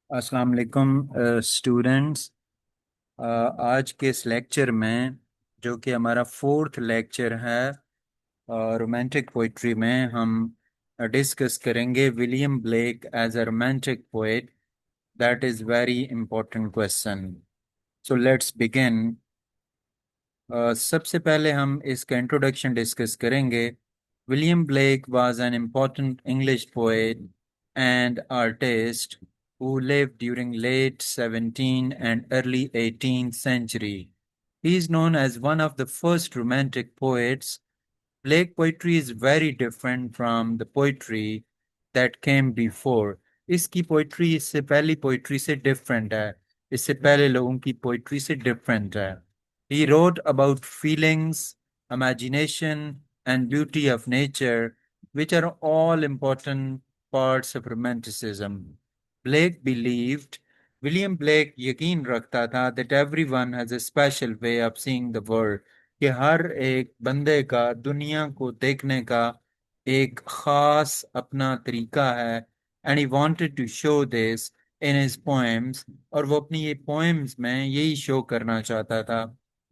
अस्सलाम वालेकुम स्टूडेंट्स। आज के इस लेक्चर में जो कि हमारा फोर्थ लेक्चर है रोमांटिक पोइट्री में हम डिस्कस करेंगे William Blake as a romantic poet. That is very important question. So let's begin. सबसे पहले हम इसका इंट्रोडक्शन डिस्कस करेंगे। William Blake was an important English poet and artist who lived during late 17th and early 18th century. He is known as one of the first romantic poets. Blake poetry is very different from the poetry that came before. इसकी poetry इससे पहली poetry से different है। इससे पहले लोगों की poetry से डिफरेंट है। He wrote about feelings, imagination, and beauty of nature, which are all important parts of romanticism. Blake believed, William Blake यकीन रखता था that everyone has a special way of seeing the world, कि हर एक बंदे का दुनिया को देखने का एक खास अपना तरीका है। And he wanted to show this in his poems, और वो अपनी ये पोएम्स में यही शो करना चाहता था।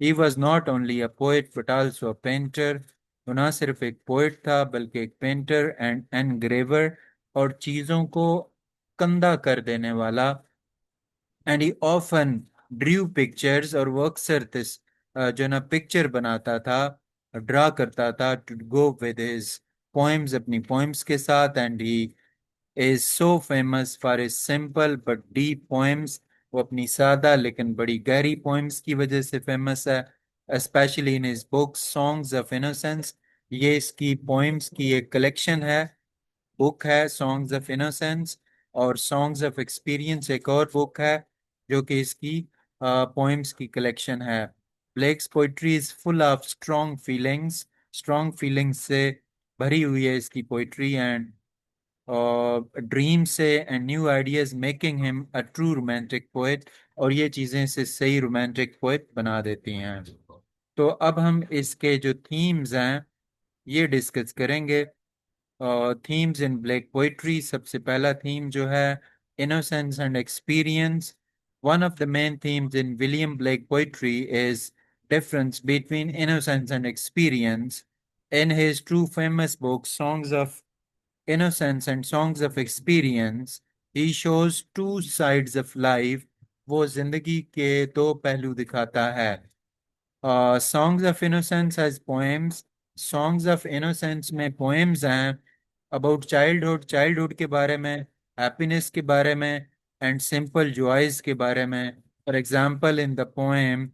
He was not only a poet but also a painter. वो ना सिर्फ एक पोएट था बल्कि एक पेंटर एंड एनग्रेवर, और चीज़ों को कंधा कर देने वाला। And he often Drew pictures, और वो अक्सर जो ना पिक्चर बनाता था, ड्रा करता था to go with his poems, अपनी पोएम्स के साथ। And he is so famous for his simple but deep poems. वो अपनी सादा लेकिन बड़ी गहरी पोएम्स की वजह से फेमस है, specially in his book songs of innocence. ये इसकी पोएम्स की एक कलेक्शन है, बुक है सॉन्ग्स ऑफ इनोसेंस। और सॉन्ग्स ऑफ एक्सपीरियंस एक और बुक है जो कि इसकी पोएम्स की कलेक्शन है। Blake's poetry is full of strong feelings से भरी हुई है इसकी पोइट्री, एंड ड्रीम से and new ideas making him a true romantic poet. और ये चीज़ें इसे सही रोमांटिक पोएट बना देती हैं। तो अब हम इसके जो थीम्स हैं ये डिस्कस करेंगे। थीम्स इन ब्लैक पोइट्री, सबसे पहला थीम जो है innocence and experience. One of the main themes in William black poetry is difference between innocence and experience. In his two famous books, Songs of Innocence and Songs of Experience, he shows two sides of life. वो जिंदगी के दो पहलू दिखाता है। Songs of innocence has poems. Songs of Innocence में poems हैं about childhood के बारे में, हैप्पीनेस के बारे में, एंड सिंपल जॉयज के बारे में। For example in the poem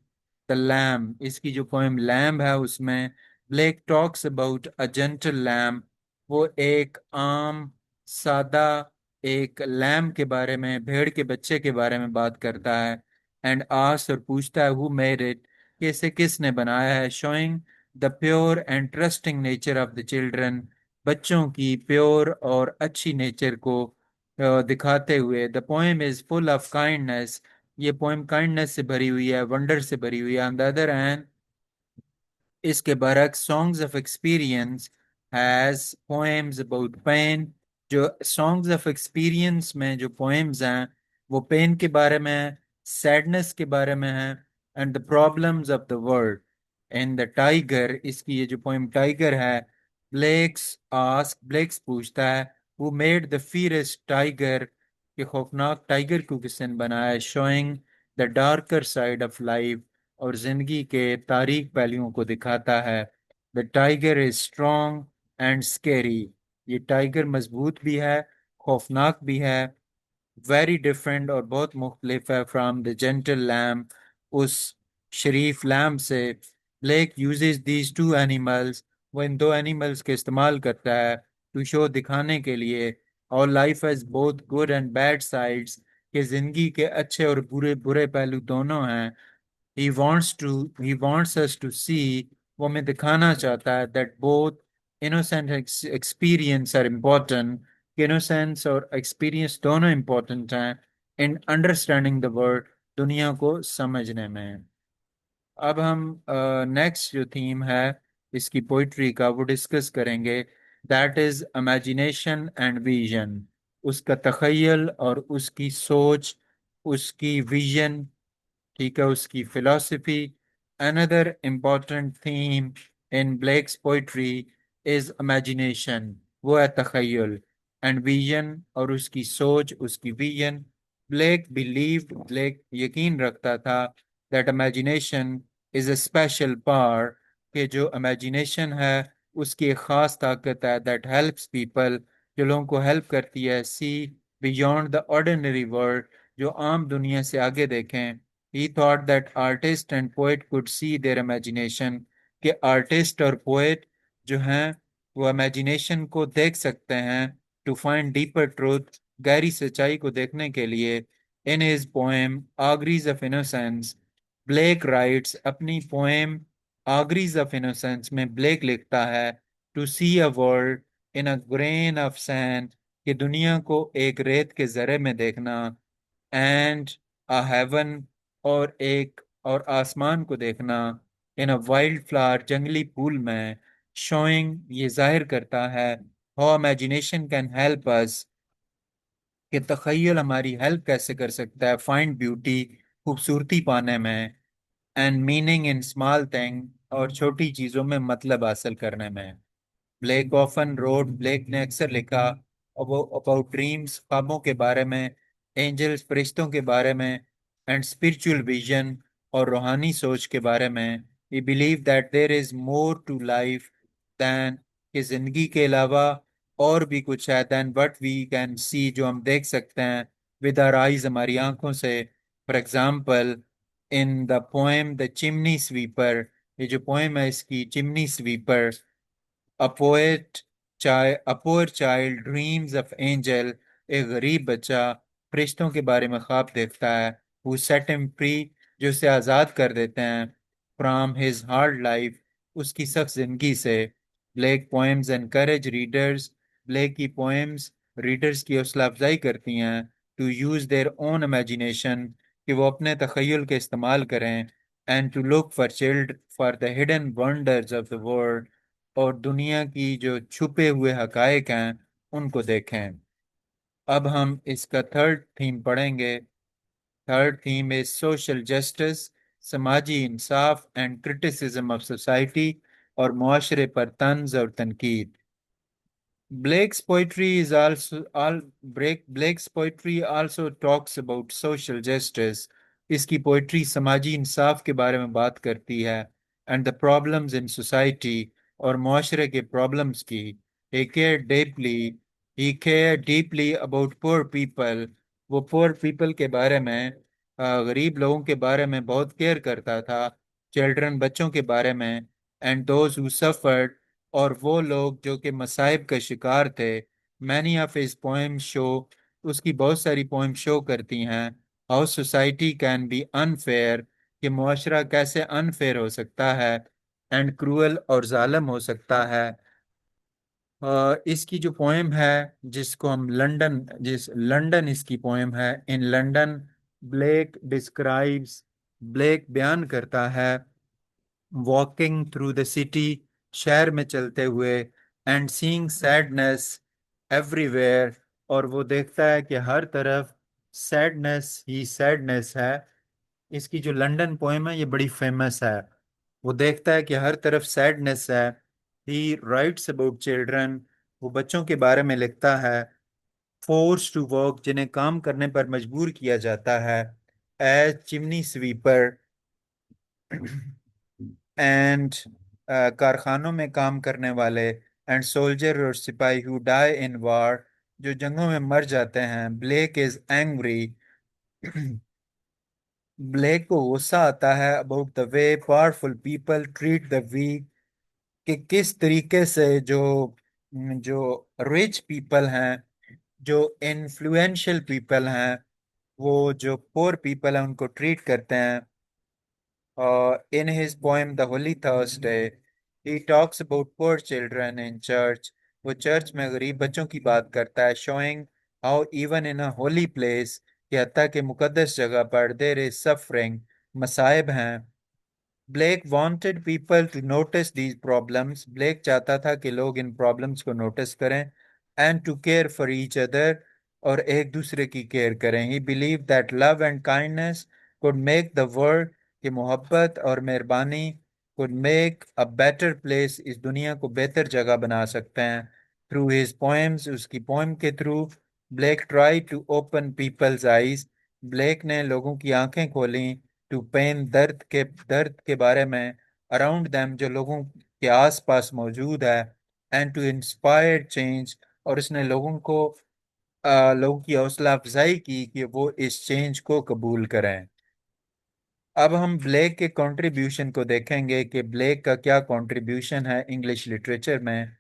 the lamb, इसकी जो पोएम लैम्ब है उसमें Blake talks about a gentle lamb. वो एक आम सादा एक लैम्ब के बारे में, भेड़ के बच्चे के बारे में बात करता है। एंड आस्क, और पूछता है, हु मेड इट, कि इसे किसने बनाया है। Showing the pure and trusting nature of the children, बच्चों की प्योर और अच्छी नेचर को दिखाते हुए। The poem is full of kindness, ये पोएम काइंडनेस से भरी हुई है, वंडर से भरी हुई है। ऑन द अदर हैंड, इसके बरक्स songs of experience has poems about pain. जो सॉन्ग्स ऑफ एक्सपीरियंस में जो पोएम्स हैं वो पेन के बारे में है, सैडनेस के बारे में है, and the problems of the world. In the tiger, इसकी ये जो पोएम टाइगर है, ब्लेक्स पूछता है, हु मेड द फियरेस्ट टाइगर, कि खौफनाक टाइगर को किसने बनाया। Showing the darker side of life, और जिंदगी के तारीक पहलुओं को दिखाता है। The tiger is strong and scary, ये टाइगर मजबूत भी है, खौफनाक भी है। वेरी डिफरेंट, और बहुत मुख्तलिफ है फ्राम द जेंटल लैम्ब, उस शरीफ लैम्ब से। Blake uses these two animals, वो इन दो एनिमल्स के इस्तेमाल करता है टू शो, दिखाने के लिए। और life has both good and bad sides, कि जिंदगी के अच्छे और बुरे बुरे पहलू दोनों हैं। he wants us to see, वो हमें दिखाना चाहता है, that both innocent and experience are important, कि innocence और experience दोनों important हैं in understanding the world, दुनिया को समझने में। अब हम नेक्स्ट जो थीम है इसकी पोइट्री का वो डिस्कस करेंगे, that is imagination and vision. उसका तखयल और उसकी सोच, उसकी विजन, ठीक है, उसकी philosophy. Another important theme in Blake's poetry is imagination, वो है तखयल and vision, और उसकी सोच, उसकी विजन। ब्लेक यकीन रखता था that imagination is a special power, कि जो imagination है उसकी एक खास ताकत है, that helps people, जो लोगों को हेल्प करती है, see beyond the ordinary world, जो आम दुनिया से आगे देखें। He thought that artist and poet could see their imagination, कि आर्टिस्ट और पोएट जो हैं वो इमेजिनेशन को देख सकते हैं, टू फाइंड डीपर ट्रूथ, गहरी सच्चाई को देखने के लिए। In his poem Auguries of Innocence, Blake writes, अपनी पोएम आगरीज ऑफ इनोसेंस में ब्लेक लिखता है, to see a world in a grain of sand, कि दुनिया को एक रेत के जरे में देखना, एंड अ हेवन, और आसमान को देखना, इन अ वाइल्ड फ्लावर, जंगली फूल में, शोइंग, ये जाहिर करता है, how imagination can help us, कि तखयल हमारी हेल्प कैसे कर सकता है, फाइंड ब्यूटी, खूबसूरती पाने में, and meaning in small thing, और छोटी चीजों में मतलब हासिल करने में। ब्लेक ने अक्सर लिखा अबाउट ड्रीम्स, ख्वाबों के बारे में, एंजल्स, फरिश्तों के बारे में, एंड स्पिरिचुअल विजन, और रूहानी सोच के बारे में। We believe that there is more to life than, कि जिंदगी के अलावा और भी कुछ है, then what we can see, जो हम देख सकते हैं विद आवर आईज, हमारी आंखों से। For example, in the poem the chimney sweeper, ये जो पोएम है इसकी, chimney sweeper, A poet, a poor child dreams of angel, एक गरीब बच्चा फरिश्तों के बारे में ख्वाब देखता है, who set him free, जो उसे आज़ाद कर देते हैं, from his hard life, उसकी सख्त जिंदगी से। Blake poems encourage readers, Blake की poems रीडर्स की हौसला अफजाई करती हैं, to use their own imagination, कि वो अपने तखयल के इस्तेमाल करें, and to look for the hidden wonders of the world, और दुनिया की जो छुपे हुए हकायक हैं उनको देखें। अब हम इसका थर्ड थीम पढ़ेंगे। Third theme is social justice, समाजी इंसाफ, एंड क्रिटिसिज्म ऑफ सोसाइटी, और मुआशरे पर तंज और तनकीद। Blake's poetry is also all Blake's poetry also talks about social justice. इसकी पोइट्री समाजी इंसाफ के बारे में बात करती है, and the problems in society, और मुआशरे के प्रॉब्लम्स की। he cared deeply he cared deeply about poor people, वो poor people के बारे में, गरीब लोगों के बारे में बहुत केयर करता था, चिल्ड्रन, बच्चों के बारे में, एंड दोज हु सफर्ड, और वो लोग जो कि मसाइब का शिकार थे। Many of his poem show, उसकी बहुत सारी पोएम शो करती हैं, how society can be unfair, कि मुआशरा कैसे अनफेयर हो सकता है, एंड क्रूअल, और जालिम हो सकता है। इसकी जो पोएम है, जिसको हम लंदन इसकी पोएम है, in London, Blake describes, Blake बयान करता है, वॉकिंग थ्रू द सिटी, शहर में चलते हुए, एंड सीइंग सैडनेस एवरीवेयर, और वो देखता है कि हर तरफ सैडनेस ही सैडनेस है। इसकी जो लंदन पोएम है ये बड़ी फेमस है। वो देखता है कि हर तरफ सैडनेस है। ही राइट्स अबाउट चिल्ड्रन, वो बच्चों के बारे में लिखता है, फोर्स टू वर्क, जिन्हें काम करने पर मजबूर किया जाता है, एज चिमनी स्वीपर, एंड कारखानों में काम करने वाले, एंड सोल्जर और सिपाही हु डाई इन वार, जो जंगों में मर जाते हैं। ब्लेक इज एंग्री, ब्लेक को गुस्सा आता है about the way powerful people treat the weak, कि किस तरीके से जो जो रिच पीपल हैं, जो इन्फ्लुएंशियल पीपल हैं, वो जो पोर पीपल हैं उनको ट्रीट करते हैं। In his poem The Holy Thursday, he talks about poor children in church. वो चर्च में गरीब बच्चों की बात करता है, showing how even in a holy place, कि हत्ता के मुकद्दस जगह पर, there is suffering, मसाइब हैं। Blake wanted people to notice these problems. Blake चाहता था कि लोग इन प्रॉब्लम्स को नोटिस करें, and to care for each other, और एक दूसरे की केयर करें। He believe that love and kindness could make the world, कि मोहब्बत और मेहरबानी could make a better place, इस दुनिया को बेहतर जगह बना सकते हैं। थ्रू हिज पोएम्स, उसकी पोएम के through, Blake try to open people's eyes, Blake ने लोगों की आंखें खोली, टू पेन, दर्द के बारे में, अराउंड देम, जो लोगों के आसपास मौजूद है, एंड टू इंस्पायर चेंज, और इसने लोगों की हौसला अफजाई की कि वो इस चेंज को कबूल करें। अब हम ब्लेक के कंट्रीब्यूशन को देखेंगे कि ब्लेक का क्या कंट्रीब्यूशन है इंग्लिश लिटरेचर में।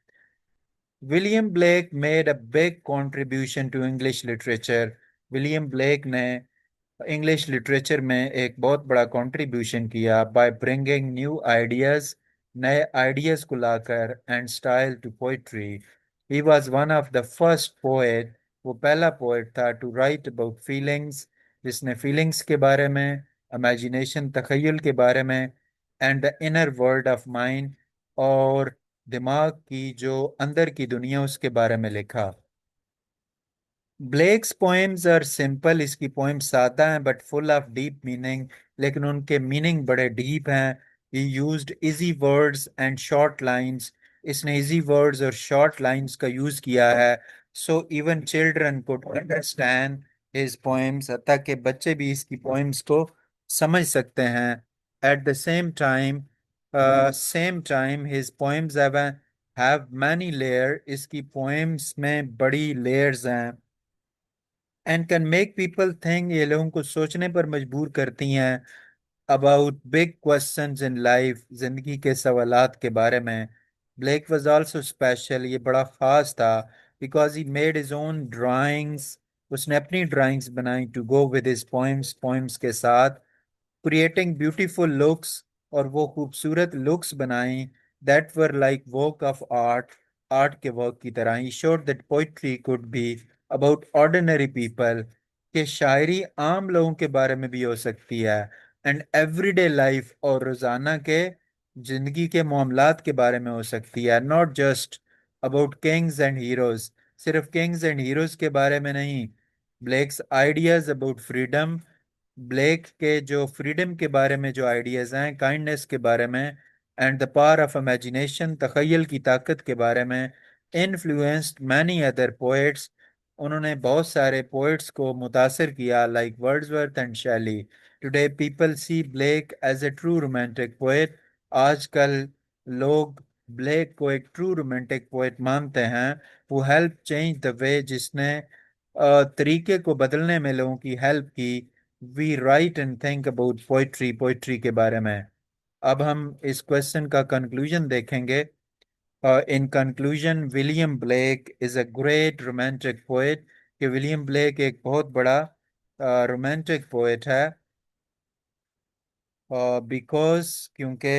William Blake made a big contribution to English literature. William Blake ने इंग्लिश लिटरेचर में एक बहुत बड़ा कंट्रीब्यूशन किया बाय ब्रिंगिंग न्यू आइडियाज, नए आइडियाज को लाकर, and style to poetry. He was one of the first poet, वो पहला पोएट था, टू राइट अबाउट फीलिंग्स, जिसने फीलिंग्स के बारे में, इमेजिनेशन, तखयल के बारे में, and the inner world of mind, और दिमाग की जो अंदर की दुनिया उसके बारे में लिखा। ब्लेक्स पोएम्स आर सिंपल, इसकी पोएम्स सादा हैं but full of deep meaning, लेकिन उनके मीनिंग बड़े डीप हैं। ही used easy words and short lines, इसने इजी वर्ड्स और शॉर्ट लाइंस का यूज किया है, so even children could understand his poems, ताकि बच्चे भी इसकी पोएम्स को समझ सकते हैं। At the same time his poems have many layer, इसकी पोएम्स में बड़ी लेयर्स हैं, and can make people think, ये लोगों को सोचने पर मजबूर करती हैं, about big questions in life, जिंदगी के सवालात के बारे में। ब्लेक वाज आल्सो स्पेशल, ये बड़ा खास था, because he made his own drawings, उसने अपनी ड्राइंग्स बनाई to go with his poems, poems के साथ, क्रिएटिंग ब्यूटीफुल लुक्स, और वो खूबसूरत लुक्स बनाई, that were like work of art, art के वर्क की तरह। He showed that poetry could be about ordinary people, कि शायरी आम लोगों के बारे में भी हो सकती है, एंड एवरीडे लाइफ, और रोजाना के जिंदगी के मामलात के बारे में हो सकती है, not just about Kings and heroes, सिर्फ किंग्स एंड हीरोज के बारे में नहीं। ब्लेक्स आइडियाज अबाउट फ्रीडम, ब्लेक के जो फ्रीडम के बारे में जो आइडियाज हैं, काइंडनेस के बारे में, and the power of imagination, तखयल की ताकत के बारे में, इन्फ्लुएंस्ड मैनी अदर पोएट्स, उन्होंने बहुत सारे पोएट्स को मुतासर किया, like Wordsworth and Shelley. Today people see Blake as a true romantic poet, आजकल लोग ब्लेक को एक ट्रू रोमांटिक पोएट मानते हैं। वो हेल्प चेंज द वे, जिसने तरीके को बदलने में लोगों की हेल्प की। We write and think about poetry, poetry के बारे में। अब हम इस क्वेश्चन का कंक्लूजन देखेंगे। In conclusion, William Blake is a great romantic poet, कि विलियम ब्लेक एक बहुत बड़ा रोमांटिक पोएट है, बिकॉज क्योंकि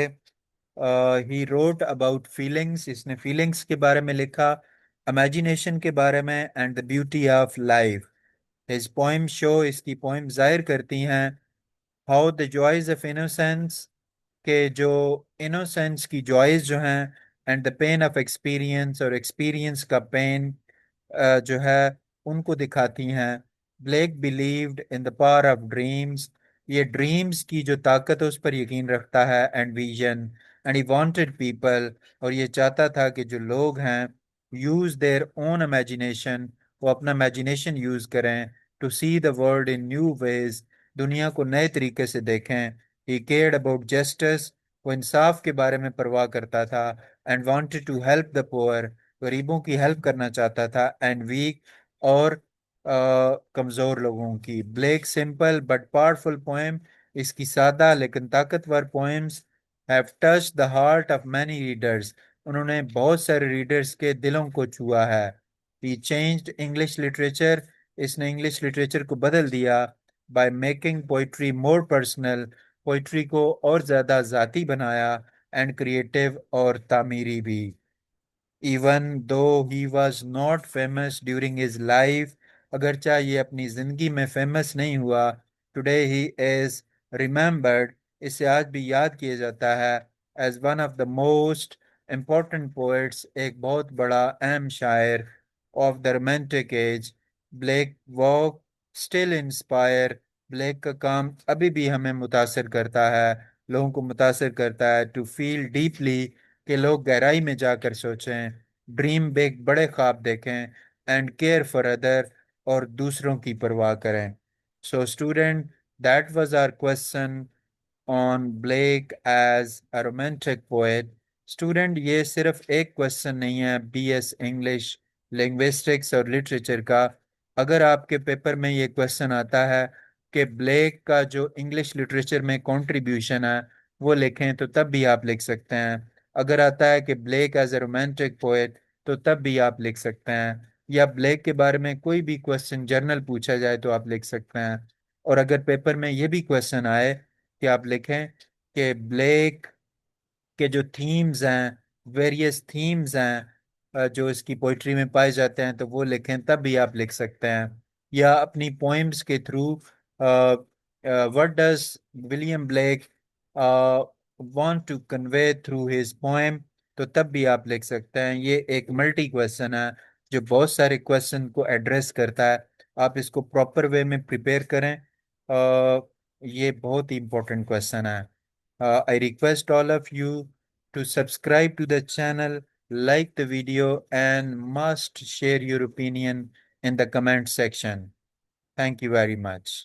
ही रोट अबाउट फीलिंग्स, इसने फीलिंग्स के बारे में लिखा, इमेजिनेशन के बारे में, and the beauty of life. His poem show, इसकी पोइम जाहिर करती हैं, how the joys of innocence, के जो इनोसेंस की जॉयज जो हैं, and the pain of experience, और एक्सपीरियंस का पेन जो है उनको दिखाती हैं। Blake believed in the power of dreams, ये ड्रीम्स की जो ताकत है उस पर यकीन रखता है, and vision, and he wanted people, और ये चाहता था कि जो लोग हैं, यूज देयर ओन इमेजिनेशन, वो अपना इमेजिनेशन यूज करें, to see the world in new ways, दुनिया को नए तरीके से देखें। ही केयर्ड अबाउट जस्टिस, वो इंसाफ के बारे में परवाह करता था, and wanted to help the poor, गरीबों की हेल्प करना चाहता था, एंड वीक, और कमजोर लोगों की। Blake simple but powerful poem, इसकी सादा लेकिन ताकतवर poems have touched the heart of many readers, उन्होंने बहुत सारे रीडर्स के दिलों को छुआ है। ही चेंज्ड इंग्लिश लिटरेचर, इसने इंग्लिश लिटरेचर को बदल दिया, by making poetry more personal, poetry को और ज्यादा जाती बनाया, एंड क्रिएटिव और तामीरी भी। Even though he was not famous during his life, अगरचा ये अपनी जिंदगी में फेमस नहीं हुआ, टुडे ही इज रिमेम्बर्ड, इसे आज भी याद किया जाता है, as one of the most important poets, एक बहुत बड़ा अहम शायर of the romantic age. Blake walk still inspire. Blake का काम अभी भी हमें मुतासर करता है, लोगों को मुतासर करता है टू फील डीपली, कि लोग गहराई में जाकर सोचें, ड्रीम बिग, बड़े ख्वाब देखें, एंड केयर फॉर अदर, और दूसरों की परवाह करें। So student, that was our question on Blake as a romantic poet. Student, ये सिर्फ एक क्वेश्चन नहीं है बीएस इंग्लिश, लिंग्विस्टिक्स और लिटरेचर का। अगर आपके पेपर में ये क्वेश्चन आता है कि ब्लेक का जो इंग्लिश लिटरेचर में कंट्रीब्यूशन है वो लिखें, तो तब भी आप लिख सकते हैं। अगर आता है कि Blake as a romantic poet, तो तब भी आप लिख सकते हैं। या ब्लेक के बारे में कोई भी क्वेश्चन जर्नल पूछा जाए तो आप लिख सकते हैं। और अगर पेपर में ये भी क्वेश्चन आए कि आप लिखें कि ब्लेक के जो थीम्स हैं, वेरियस थीम्स हैं जो इसकी पोइट्री में पाए जाते हैं, तो वो लिखें, तब भी आप लिख सकते हैं। या अपनी पोइम्स के through what does William Blake want to convey through his poem, तो तब भी आप लिख सकते हैं। ये एक मल्टी क्वेश्चन है जो बहुत सारे क्वेश्चन को एड्रेस करता है। आप इसको प्रॉपर वे में प्रिपेयर करें। ये बहुत ही इंपॉर्टेंट क्वेश्चन है। I request all of you to subscribe to the channel, like the video, and must share your opinion in the comment section. Thank you very much.